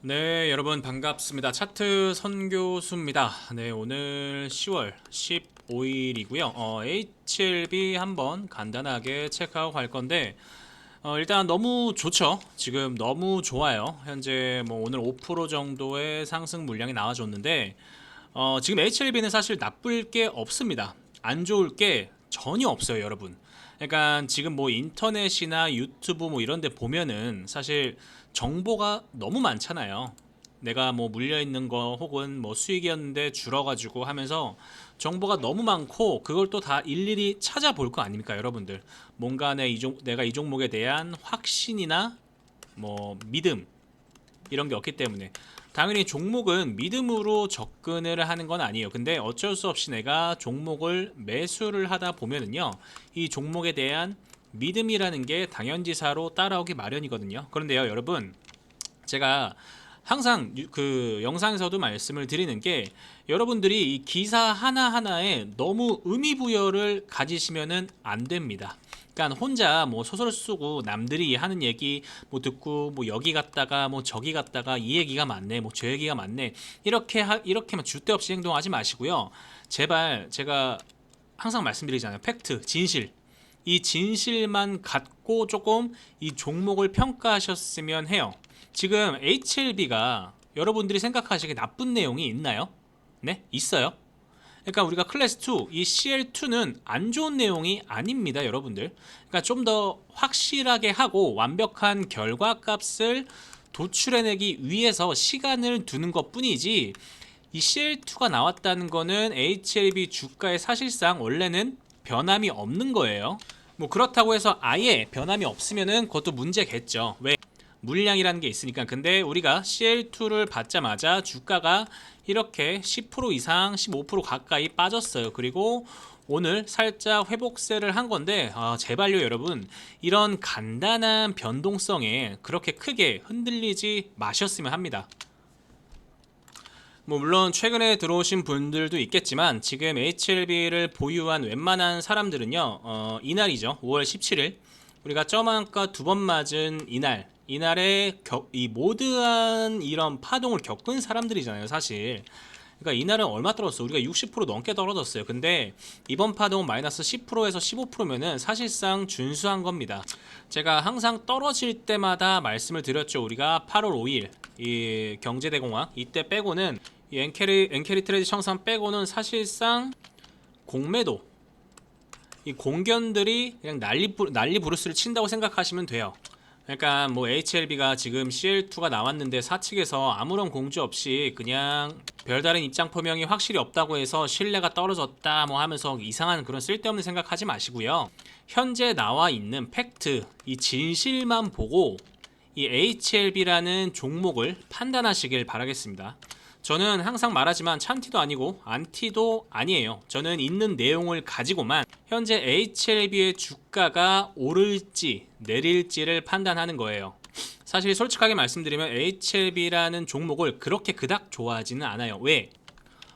네, 여러분 반갑습니다. 차트 선교수입니다. 네, 오늘 10월 15일이고요. HLB 한번 간단하게 체크하고 갈 건데, 일단 너무 좋죠. 지금 너무 좋아요. 현재 뭐 오늘 5% 정도의 상승 물량이 나와줬는데, 지금 HLB는 사실 나쁠 게 없습니다. 안 좋을 게 전혀 없어요, 여러분. 그러니까 지금 뭐 인터넷이나 유튜브 뭐 이런 데 보면은 사실 정보가 너무 많잖아요. 내가 뭐 물려 있는 거 혹은 뭐 수익이었는데 줄어가지고 하면서 정보가 너무 많고 그걸 또 다 일일이 찾아볼 거 아닙니까, 여러분들? 뭔가 내가 이 종목에 대한 확신이나 뭐 믿음 이런 게 없기 때문에 당연히 종목은 믿음으로 접근을 하는 건 아니에요. 근데 어쩔 수 없이 내가 종목을 매수를 하다 보면은요, 이 종목에 대한 믿음이라는 게 당연지사로 따라오기 마련이거든요. 그런데요, 여러분, 제가 항상 그 영상에서도 말씀을 드리는 게, 여러분들이 이 기사 하나하나에 너무 의미부여를 가지시면은 안 됩니다. 그러니까 혼자 뭐 소설 쓰고 남들이 하는 얘기 뭐 듣고 뭐 여기 갔다가 뭐 저기 갔다가 이 얘기가 맞네 뭐 저 얘기가 맞네 이렇게만 줏대 없이 행동하지 마시고요. 제발, 제가 항상 말씀드리잖아요. 팩트, 진실. 이 진실만 갖고 조금 이 종목을 평가하셨으면 해요. 지금 HLB가 여러분들이 생각하시기에 나쁜 내용이 있나요? 네? 있어요. 그러니까 우리가 클래스 2, 이 CL2는 안 좋은 내용이 아닙니다, 여러분들. 그러니까 좀 더 확실하게 하고 완벽한 결과값을 도출해내기 위해서 시간을 두는 것 뿐이지, 이 CL2가 나왔다는 거는 HLB 주가에 사실상 원래는 변함이 없는 거예요. 뭐 그렇다고 해서 아예 변함이 없으면은 그것도 문제겠죠. 왜? 물량이라는 게 있으니까. 근데 우리가 CL2를 받자마자 주가가 이렇게 10% 이상 15% 가까이 빠졌어요. 그리고 오늘 살짝 회복세를 한 건데, 제발요 여러분, 이런 간단한 변동성에 그렇게 크게 흔들리지 마셨으면 합니다. 뭐 물론 최근에 들어오신 분들도 있겠지만, 지금 HLB를 보유한 웬만한 사람들은요, 이날이죠. 5월 17일 우리가 저만가 두 번 맞은 이날에 이 모드한 이런 파동을 겪은 사람들이잖아요, 사실. 그러니까 이날은 얼마 떨어졌어? 우리가 60% 넘게 떨어졌어요. 근데 이번 파동은 마이너스 10%에서 15%면은 사실상 준수한 겁니다. 제가 항상 떨어질 때마다 말씀을 드렸죠. 우리가 8월 5일 이 경제대공황 이때 빼고는, 이 엔캐리 트레이드 청산 빼고는 사실상 공매도, 이 공견들이 그냥 난리 부르스를 친다고 생각하시면 돼요. 그러니까 뭐 HLB가 지금 CL2가 나왔는데 사측에서 아무런 공지 없이 그냥 별다른 입장 표명이 확실히 없다고 해서 신뢰가 떨어졌다 뭐 하면서 이상한 그런 쓸데없는 생각하지 마시고요. 현재 나와 있는 팩트, 이 진실만 보고 이 HLB라는 종목을 판단하시길 바라겠습니다. 저는 항상 말하지만 찬티도 아니고 안티도 아니에요. 저는 있는 내용을 가지고만 현재 HLB의 주가가 오를지 내릴지를 판단하는 거예요. 사실 솔직하게 말씀드리면 HLB라는 종목을 그렇게 그닥 좋아하지는 않아요. 왜?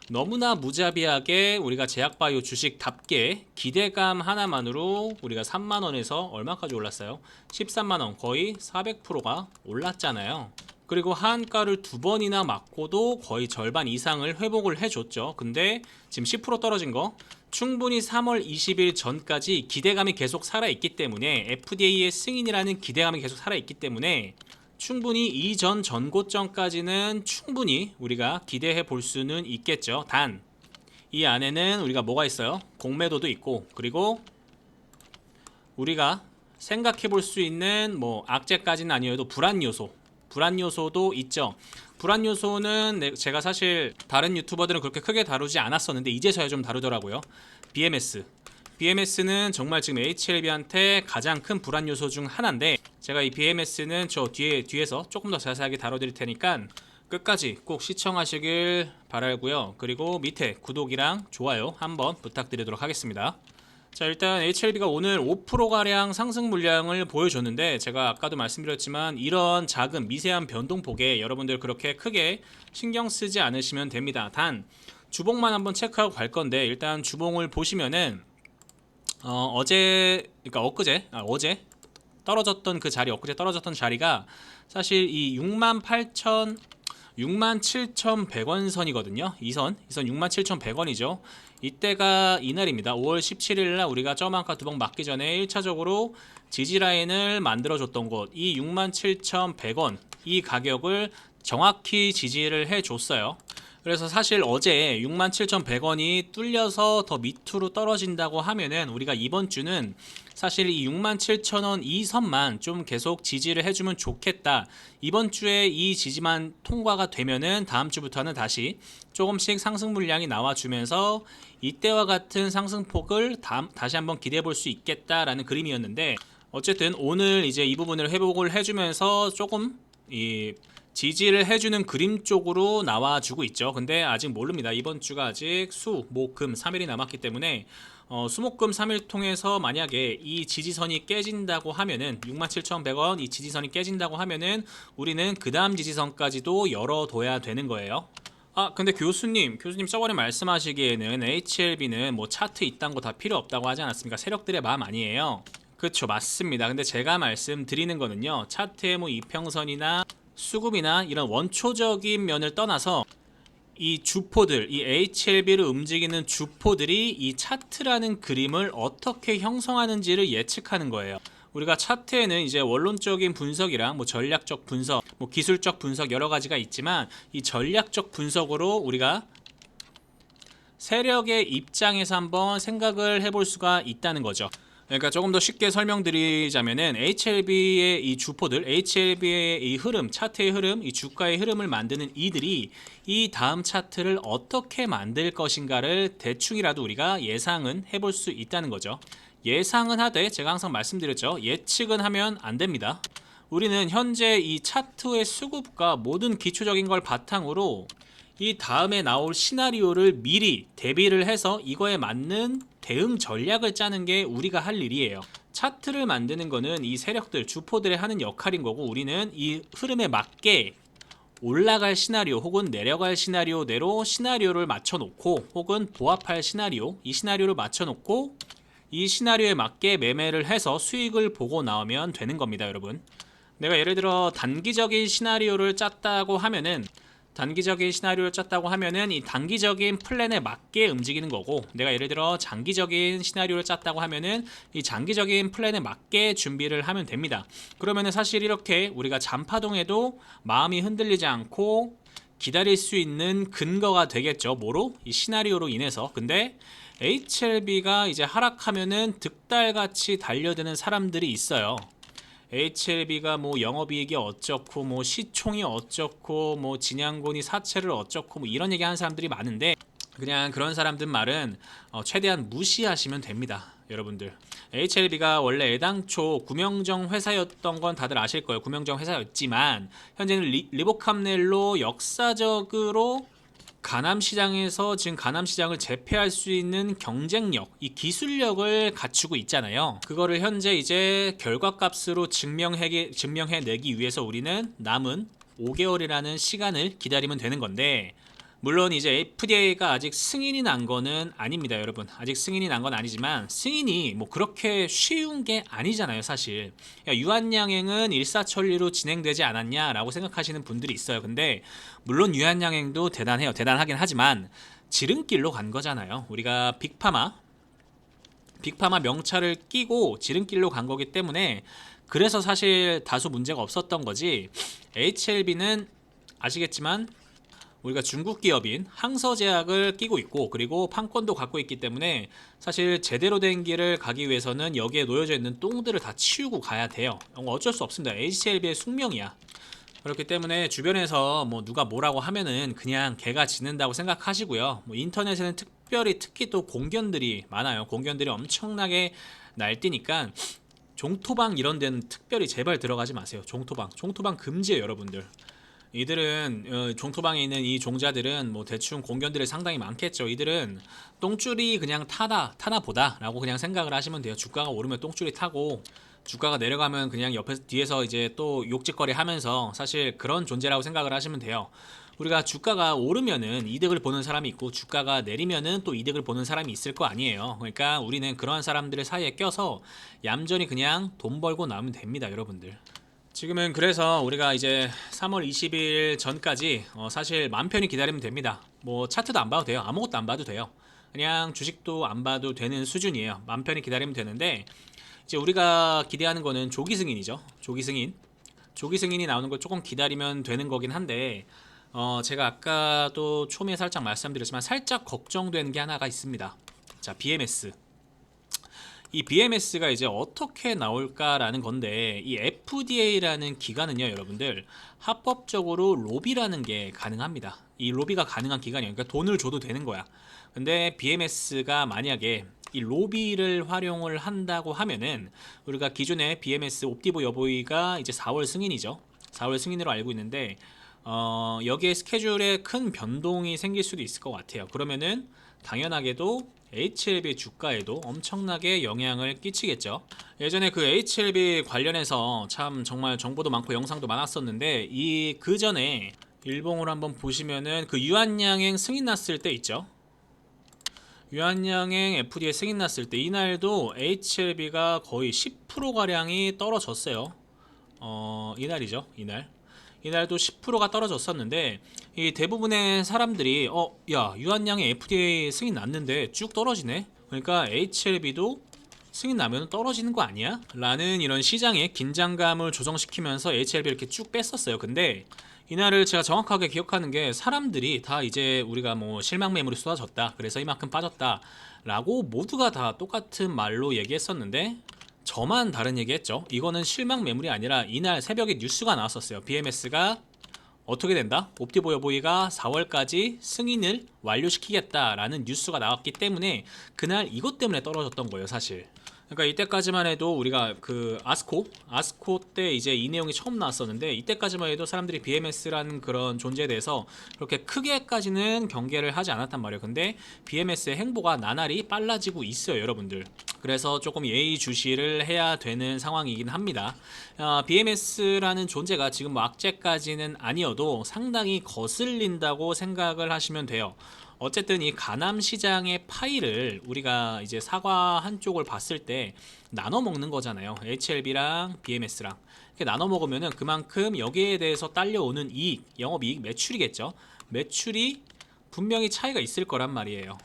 너무나 무자비하게 우리가 제약바이오 주식답게 기대감 하나만으로 우리가 3만원에서 얼마까지 올랐어요? 13만원, 거의 400%가 올랐잖아요. 그리고 하한가를 두 번이나 맞고도 거의 절반 이상을 회복을 해줬죠. 근데 지금 10% 떨어진 거, 충분히 3월 20일 전까지 기대감이 계속 살아있기 때문에, FDA의 승인이라는 기대감이 계속 살아있기 때문에 충분히 이전 전고점까지는 충분히 우리가 기대해 볼 수는 있겠죠. 단, 이 안에는 우리가 뭐가 있어요? 공매도도 있고, 그리고 우리가 생각해 볼 수 있는 뭐 악재까지는 아니어도 불안 요소도 있죠. 불안 요소는 제가 사실 다른 유튜버들은 그렇게 크게 다루지 않았었는데 이제서야 좀 다루더라고요. BMS. BMS는 정말 지금 HLB한테 가장 큰 불안 요소 중 하나인데, 제가 이 BMS는 저 뒤에서 조금 더 자세하게 다뤄드릴 테니까 끝까지 꼭 시청하시길 바라고요. 그리고 밑에 구독이랑 좋아요 한번 부탁드리도록 하겠습니다. 자, 일단 HLB가 오늘 5%가량 상승 물량을 보여줬는데, 제가 아까도 말씀드렸지만 이런 작은 미세한 변동폭에 여러분들 그렇게 크게 신경 쓰지 않으시면 됩니다. 단 주봉만 한번 체크하고 갈 건데, 일단 주봉을 보시면은 그러니까 어제 떨어졌던 그 자리, 엊그제 떨어졌던 자리가 사실 이 68,000 67,100원 선이거든요. 이선 67,100원이죠. 이때가 이날입니다. 5월 17일 날 우리가 저만가 두 번 맞기 전에 1차적으로 지지라인을 만들어줬던 곳, 이 67,100원 이 가격을 정확히 지지를 해줬어요. 그래서 사실 어제 67,100원이 뚫려서 더 밑으로 떨어진다고 하면은 우리가 이번 주는 사실 이 67,000원 이 선만 좀 계속 지지를 해주면 좋겠다. 이번 주에 이 지지만 통과가 되면은 다음 주부터는 다시 조금씩 상승 물량이 나와주면서 이때와 같은 상승폭을 다시 한번 기대해 볼 수 있겠다라는 그림이었는데, 어쨌든 오늘 이제 이 부분을 회복을 해주면서 조금 이 지지를 해주는 그림 쪽으로 나와주고 있죠. 근데 아직 모릅니다. 이번 주가 아직 수, 목, 금 3일이 남았기 때문에 수목금 3일 통해서 만약에 이 지지선이 깨진다고 하면은 67,100원 이 지지선이 깨진다고 하면은 우리는 그 다음 지지선까지도 열어둬야 되는 거예요. 근데 교수님 저번에 말씀하시기에는 HLB는 뭐 차트 이딴 거 다 필요 없다고 하지 않았습니까? 세력들의 마음 아니에요. 그렇죠, 맞습니다. 근데 제가 말씀드리는 거는요, 차트의 뭐 이평선이나 수급이나 이런 원초적인 면을 떠나서 이 주포들, 이 HLB를 움직이는 주포들이 이 차트라는 그림을 어떻게 형성하는지를 예측하는 거예요. 우리가 차트에는 이제 원론적인 분석이랑 뭐 전략적 분석, 뭐 기술적 분석 여러 가지가 있지만, 이 전략적 분석으로 우리가 세력의 입장에서 한번 생각을 해볼 수가 있다는 거죠. 그러니까 조금 더 쉽게 설명드리자면은 HLB의 이 주포들, HLB의 이 흐름, 차트의 흐름, 이 주가의 흐름을 만드는 이들이 이 다음 차트를 어떻게 만들 것인가를 대충이라도 우리가 예상은 해볼 수 있다는 거죠. 예상은 하되, 제가 항상 말씀드렸죠, 예측은 하면 안 됩니다. 우리는 현재 이 차트의 수급과 모든 기초적인 걸 바탕으로 이 다음에 나올 시나리오를 미리 대비를 해서 이거에 맞는 대응 전략을 짜는 게 우리가 할 일이에요. 차트를 만드는 거는 이 세력들, 주포들의 하는 역할인 거고, 우리는 이 흐름에 맞게 올라갈 시나리오 혹은 내려갈 시나리오대로 시나리오를 맞춰놓고, 혹은 보합할 시나리오, 이 시나리오를 맞춰놓고 이 시나리오에 맞게 매매를 해서 수익을 보고 나오면 되는 겁니다, 여러분. 내가 예를 들어 단기적인 시나리오를 짰다고 하면은 이 단기적인 플랜에 맞게 움직이는 거고, 내가 예를 들어 장기적인 시나리오를 짰다고 하면은 이 장기적인 플랜에 맞게 준비를 하면 됩니다. 그러면은 사실 이렇게 우리가 잔파동에도 마음이 흔들리지 않고 기다릴 수 있는 근거가 되겠죠. 뭐로? 이 시나리오로 인해서. 근데 HLB가 이제 하락하면은 득달같이 달려드는 사람들이 있어요. HLB가 뭐 영업이익이 어쩌고, 뭐 시총이 어쩌고, 뭐 진양곤이 사채를 어쩌고, 뭐 이런 얘기 하는 사람들이 많은데, 그냥 그런 사람들 말은 최대한 무시하시면 됩니다, 여러분들. HLB가 원래 애당초 구명정 회사였던 건 다들 아실 거예요. 구명정 회사였지만 현재는 리보캄넬로 역사적으로 가남시장에서 지금 가남시장을 제패할 수 있는 경쟁력, 이 기술력을 갖추고 있잖아요. 그거를 현재 이제 결과값으로 증명해내기 위해서 우리는 남은 5개월이라는 시간을 기다리면 되는 건데, 물론 이제 FDA가 아직 승인이 난 거는 아닙니다, 여러분. 아직 승인이 난 건 아니지만, 승인이 뭐 그렇게 쉬운 게 아니잖아요, 사실. 야, 유한양행은 일사천리로 진행되지 않았냐라고 생각하시는 분들이 있어요. 근데 물론 유한양행도 대단해요. 대단하긴 하지만 지름길로 간 거잖아요. 우리가 빅파마 명찰을 끼고 지름길로 간 거기 때문에, 그래서 사실 다소 문제가 없었던 거지. HLB는 아시겠지만 우리가 중국 기업인 항서제약을 끼고 있고, 그리고 판권도 갖고 있기 때문에 사실 제대로 된 길을 가기 위해서는 여기에 놓여져 있는 똥들을 다 치우고 가야 돼요. 어쩔 수 없습니다. HLB의 숙명이야. 그렇기 때문에 주변에서 뭐 누가 뭐라고 하면은 그냥 개가 짖는다고 생각하시고요. 뭐 인터넷에는 특히 또 공견들이 많아요. 공견들이 엄청나게 날뛰니까 종토방 이런 데는 특별히 제발 들어가지 마세요. 종토방 금지예요, 여러분들. 이들은 종토방에 있는 이 종자들은 뭐 대충 공견들이 상당히 많겠죠. 이들은 똥줄이 그냥 타나 보다 라고 그냥 생각을 하시면 돼요. 주가가 오르면 똥줄이 타고, 주가가 내려가면 그냥 뒤에서 이제 또 욕짓거리 하면서, 사실 그런 존재라고 생각을 하시면 돼요. 우리가 주가가 오르면은 이득을 보는 사람이 있고, 주가가 내리면은 또 이득을 보는 사람이 있을 거 아니에요. 그러니까 우리는 그러한 사람들의 사이에 껴서 얌전히 그냥 돈 벌고 나오면 됩니다, 여러분들. 지금은 그래서 우리가 이제 3월 20일 전까지 사실 맘 편히 기다리면 됩니다. 뭐 차트도 안 봐도 돼요. 아무것도 안 봐도 돼요. 그냥 주식도 안 봐도 되는 수준이에요. 맘 편히 기다리면 되는데 이제 우리가 기대하는 거는 조기 승인이죠. 조기 승인. 조기 승인이 나오는 걸 조금 기다리면 되는 거긴 한데 제가 아까도 초미에 살짝 말씀드렸지만 살짝 걱정되는 게 하나가 있습니다. 자, BMS. 이 BMS가 이제 어떻게 나올까라는 건데, 이 FDA라는 기관은요, 여러분들 합법적으로 로비라는 게 가능합니다. 이 로비가 가능한 기관이에요. 그러니까 돈을 줘도 되는 거야. 근데 BMS가 만약에 이 로비를 활용을 한다고 하면은 우리가 기존에 BMS 옵티보 여보이가 이제 4월 승인이죠. 4월 승인으로 알고 있는데 여기에 스케줄에 큰 변동이 생길 수도 있을 것 같아요. 그러면은 당연하게도 HLB 주가에도 엄청나게 영향을 끼치겠죠. 예전에 그 HLB 관련해서 참 정말 정보도 많고 영상도 많았었는데 이 그 전에 일봉으로 한번 보시면은 그 유한양행 승인 났을 때 있죠. 유한양행 FDA 승인 났을 때 이날도 HLB가 거의 10%가량이 떨어졌어요. 이날이죠. 이날도 10%가 떨어졌었는데 이 대부분의 사람들이 야 유한양의 FDA 승인 났는데 쭉 떨어지네. 그러니까 HLB도 승인 나면 떨어지는 거 아니야? 라는 이런 시장의 긴장감을 조정시키면서 HLB 이렇게 쭉 뺐었어요. 근데 이날을 제가 정확하게 기억하는 게 사람들이 다 이제 우리가 뭐 실망 매물이 쏟아졌다. 그래서 이만큼 빠졌다. 라고 모두가 다 똑같은 말로 얘기했었는데 저만 다른 얘기했죠. 이거는 실망 매물이 아니라 이날 새벽에 뉴스가 나왔었어요. BMS가 어떻게 된다? 옵티보 여보이가 4월까지 승인을 완료시키겠다라는 뉴스가 나왔기 때문에 그날 이것 때문에 떨어졌던 거예요, 사실. 그러니까 이때까지만 해도 우리가 그 아스코 때 이제 이 내용이 처음 나왔었는데 이때까지만 해도 사람들이 BMS라는 그런 존재에 대해서 그렇게 크게까지는 경계를 하지 않았단 말이에요. 근데 BMS의 행보가 나날이 빨라지고 있어요, 여러분들. 그래서 조금 예의주시를 해야 되는 상황이긴 합니다. BMS라는 존재가 지금 뭐 악재까지는 아니어도 상당히 거슬린다고 생각을 하시면 돼요. 어쨌든 이 가남 시장의 파이를 우리가 이제 사과 한쪽을 봤을 때 나눠 먹는 거잖아요. HLB랑 BMS랑 이렇게 나눠 먹으면은 그만큼 여기에 대해서 딸려오는 이익, 영업이익, 매출이겠죠. 매출이 분명히 차이가 있을 거란 말이에요.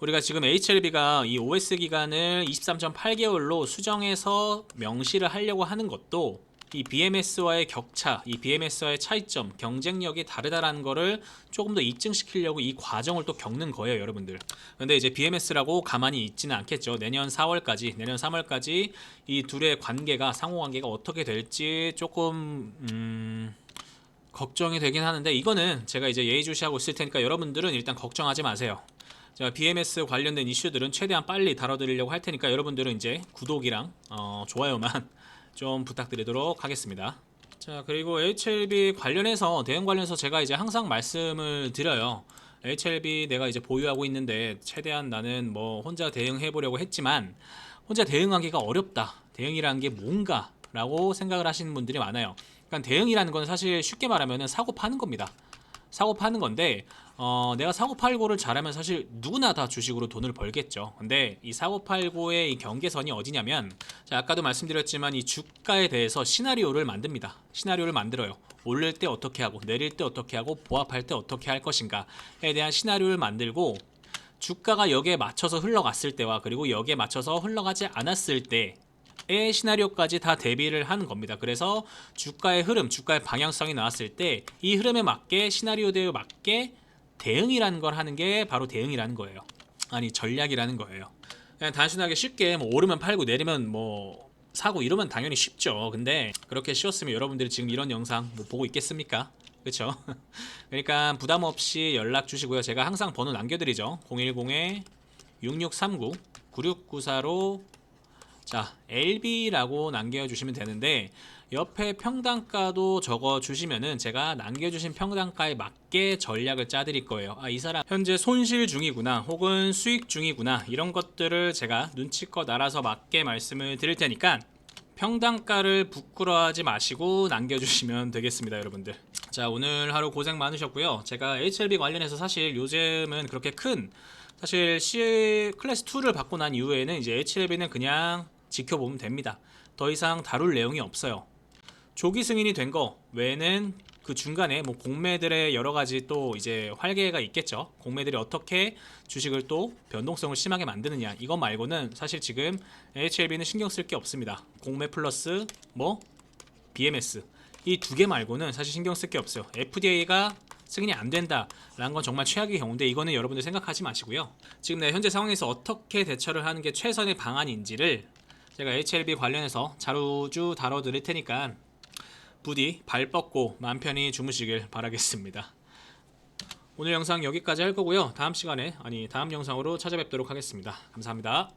우리가 지금 HLB가 이 OS 기간을 23.8개월로 수정해서 명시를 하려고 하는 것도 이 BMS와의 격차, 이 BMS와의 차이점, 경쟁력이 다르다라는 거를 조금 더 입증시키려고 이 과정을 또 겪는 거예요, 여러분들. 근데 이제 BMS라고 가만히 있지는 않겠죠. 내년 4월까지, 내년 3월까지 이 둘의 관계가, 상호 관계가 어떻게 될지 조금 걱정이 되긴 하는데 이거는 제가 이제 예의주시하고 있을 테니까 여러분들은 일단 걱정하지 마세요. 제가 BMS 관련된 이슈들은 최대한 빨리 다뤄드리려고 할 테니까 여러분들은 이제 구독이랑 좋아요만 좀 부탁드리도록 하겠습니다. 자, 그리고 HLB 관련해서 대응 관련해서 제가 이제 항상 말씀을 드려요. HLB 내가 이제 보유하고 있는데 최대한 나는 뭐 혼자 대응해 보려고 했지만 혼자 대응하기가 어렵다. 대응이라는 게 뭔가 라고 생각을 하시는 분들이 많아요. 그러니까 대응이라는 건 사실 쉽게 말하면 사고 파는 겁니다. 사고 파는 건데 내가 사고 팔고를 잘하면 사실 누구나 다 주식으로 돈을 벌겠죠. 근데 이 사고 팔고의 이 경계선이 어디냐면 자, 아까도 말씀드렸지만 이 주가에 대해서 시나리오를 만듭니다. 시나리오를 만들어요. 오를 때 어떻게 하고 내릴 때 어떻게 하고 보합할 때 어떻게 할 것인가에 대한 시나리오를 만들고 주가가 여기에 맞춰서 흘러갔을 때와 그리고 여기에 맞춰서 흘러가지 않았을 때의 시나리오까지 다 대비를 하는 겁니다. 그래서 주가의 흐름, 주가의 방향성이 나왔을 때 이 흐름에 맞게 시나리오대에 맞게 대응이라는 걸 하는 게 바로 대응이라는 거예요. 아니 전략이라는 거예요. 그냥 단순하게 쉽게 뭐 오르면 팔고 내리면 뭐 사고 이러면 당연히 쉽죠. 근데 그렇게 쉬웠으면 여러분들이 지금 이런 영상 뭐 보고 있겠습니까? 그렇죠? 그러니까 부담 없이 연락 주시고요. 제가 항상 번호 남겨드리죠. 010-6639-9694로 자, LB라고 남겨주시면 되는데 옆에 평단가도 적어주시면은 제가 남겨주신 평단가에 맞게 전략을 짜드릴 거예요. 이 사람 현재 손실 중이구나 혹은 수익 중이구나 이런 것들을 제가 눈치껏 알아서 맞게 말씀을 드릴 테니까 평단가를 부끄러워하지 마시고 남겨주시면 되겠습니다, 여러분들. 자, 오늘 하루 고생 많으셨고요. 제가 HLB 관련해서 사실 요즘은 그렇게 큰 사실 C 클래스 2를 받고 난 이후에는 이제 HLB는 그냥 지켜보면 됩니다. 더 이상 다룰 내용이 없어요. 조기 승인이 된 거 외에는 그 중간에 뭐 공매들의 여러 가지 또 이제 활개가 있겠죠. 공매들이 어떻게 주식을 또 변동성을 심하게 만드느냐, 이것 말고는 사실 지금 HLB는 신경 쓸 게 없습니다. 공매 플러스 뭐 BMS 이 두 개 말고는 사실 신경 쓸 게 없어요. FDA가 승인이 안 된다라는 건 정말 최악의 경우인데, 이거는 여러분들 생각하지 마시고요. 지금 내 현재 상황에서 어떻게 대처를 하는 게 최선의 방안인지를 제가 HLB 관련해서 자료주 다뤄드릴 테니까 부디 발 뻗고 마음 편히 주무시길 바라겠습니다. 오늘 영상 여기까지 할 거고요. 다음 시간에 다음 영상으로 찾아뵙도록 하겠습니다. 감사합니다.